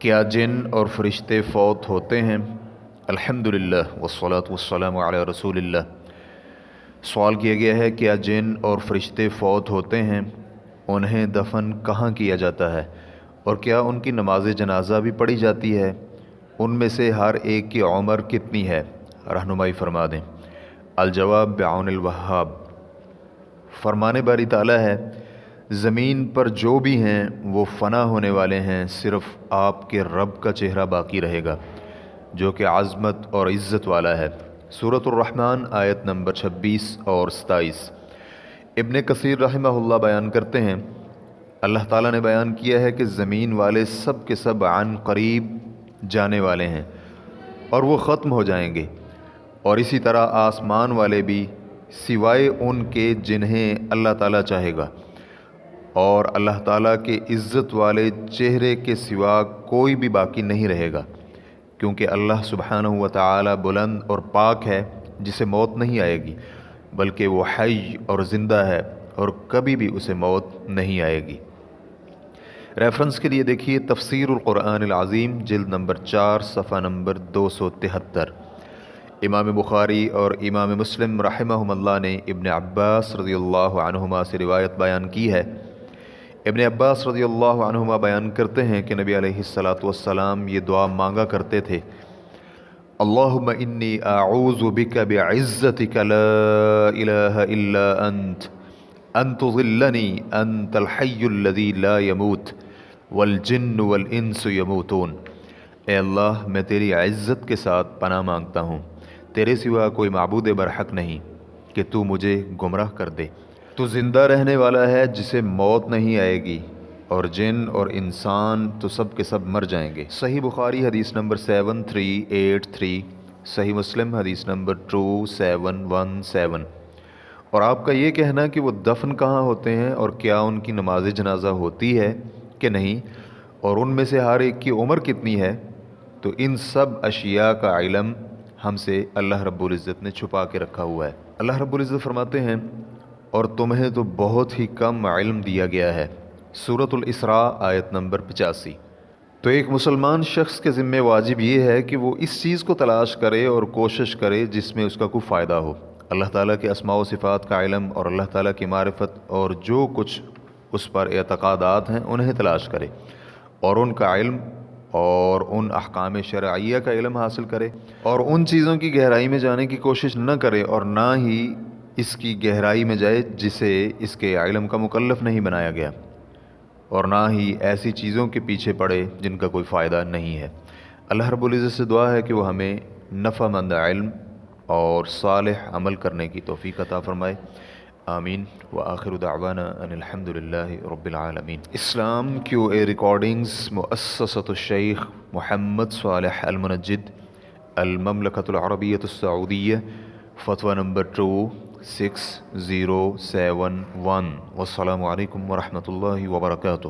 کیا جن اور فرشتے فوت ہوتے ہیں؟ الحمدللہ والصلاۃ والسلام علی رسول اللہ۔ سوال کیا گیا ہے کیا جن اور فرشتے فوت ہوتے ہیں، انہیں دفن کہاں کیا جاتا ہے اور کیا ان کی نماز جنازہ بھی پڑھی جاتی ہے؟ ان میں سے ہر ایک کی عمر کتنی ہے؟ رہنمائی فرما دیں۔ الجواب بعون الوہاب۔ فرمانے باری تعالیٰ ہے، زمین پر جو بھی ہیں وہ فنا ہونے والے ہیں، صرف آپ کے رب کا چہرہ باقی رہے گا جو کہ عظمت اور عزت والا ہے۔ سورۃ الرحمن آیت نمبر 26 اور 27۔ ابن کثیر رحمہ اللہ بیان کرتے ہیں، اللہ تعالیٰ نے بیان کیا ہے کہ زمین والے سب کے سب عن قریب جانے والے ہیں اور وہ ختم ہو جائیں گے، اور اسی طرح آسمان والے بھی سوائے ان کے جنہیں اللہ تعالیٰ چاہے گا، اور اللہ تعالیٰ کے عزت والے چہرے کے سوا کوئی بھی باقی نہیں رہے گا، کیونکہ اللہ سبحانہ و تعالیٰ بلند اور پاک ہے جسے موت نہیں آئے گی، بلکہ وہ حی اور زندہ ہے اور کبھی بھی اسے موت نہیں آئے گی۔ ریفرنس کے لیے دیکھیے تفسیر القرآن العظیم جلد نمبر 4 صفحہ نمبر 273۔ امام بخاری اور امام مسلم رحمہم اللہ نے ابن عباس رضی اللہ عنہما سے روایت بیان کی ہے۔ ابن عباس رضی اللہ عنہما بیان کرتے ہیں کہ نبی علیہ السلام یہ دعا مانگا کرتے تھے، اللہم انی اعوذ بک بعزتک لا الہ الا انت ان تضلنی انت الحی الذی لا یموت والجن والانس یموتون۔ اے اللہ، میں تیری عزت کے ساتھ پناہ مانگتا ہوں، تیرے سوا کوئی معبود برحق نہیں کہ تو مجھے گمراہ کر دے۔ تو زندہ رہنے والا ہے جسے موت نہیں آئے گی، اور جن اور انسان تو سب کے سب مر جائیں گے۔ صحیح بخاری حدیث نمبر 7383، صحیح مسلم حدیث نمبر 2717۔ اور آپ کا یہ کہنا کہ وہ دفن کہاں ہوتے ہیں اور کیا ان کی نماز جنازہ ہوتی ہے کہ نہیں، اور ان میں سے ہر ایک کی عمر کتنی ہے، تو ان سب اشیاء کا علم ہم سے اللہ رب العزت نے چھپا کے رکھا ہوا ہے۔ اللہ رب العزت فرماتے ہیں، اور تمہیں تو بہت ہی کم علم دیا گیا ہے۔ سورۃ الاسراء آیت نمبر 85۔ تو ایک مسلمان شخص کے ذمہ واجب یہ ہے کہ وہ اس چیز کو تلاش کرے اور کوشش کرے جس میں اس کا کوئی فائدہ ہو۔ اللہ تعالیٰ کے اسماء و صفات کا علم اور اللہ تعالیٰ کی معرفت اور جو کچھ اس پر اعتقادات ہیں انہیں تلاش کرے، اور ان کا علم اور ان احکام شرعیہ کا علم حاصل کرے، اور ان چیزوں کی گہرائی میں جانے کی کوشش نہ کرے، اور نہ ہی اس کی گہرائی میں جائے جسے اس کے علم کا مکلف نہیں بنایا گیا، اور نہ ہی ایسی چیزوں کے پیچھے پڑے جن کا کوئی فائدہ نہیں ہے۔ اللہ رب العزت سے دعا ہے کہ وہ ہمیں نفع مند علم اور صالح عمل کرنے کی توفیق عطا فرمائے، آمین۔ وآخر دعوانا ان الحمد للہ رب العالمین۔ اسلام کیو اے ریکارڈنگز، مؤسسۃ الشیخ محمد صالح المنجد، المملکۃ العربیۃ السعودیہ، فتویٰ نمبر 26071۔ والسلام علیکم ورحمۃ اللہ وبرکاتہ۔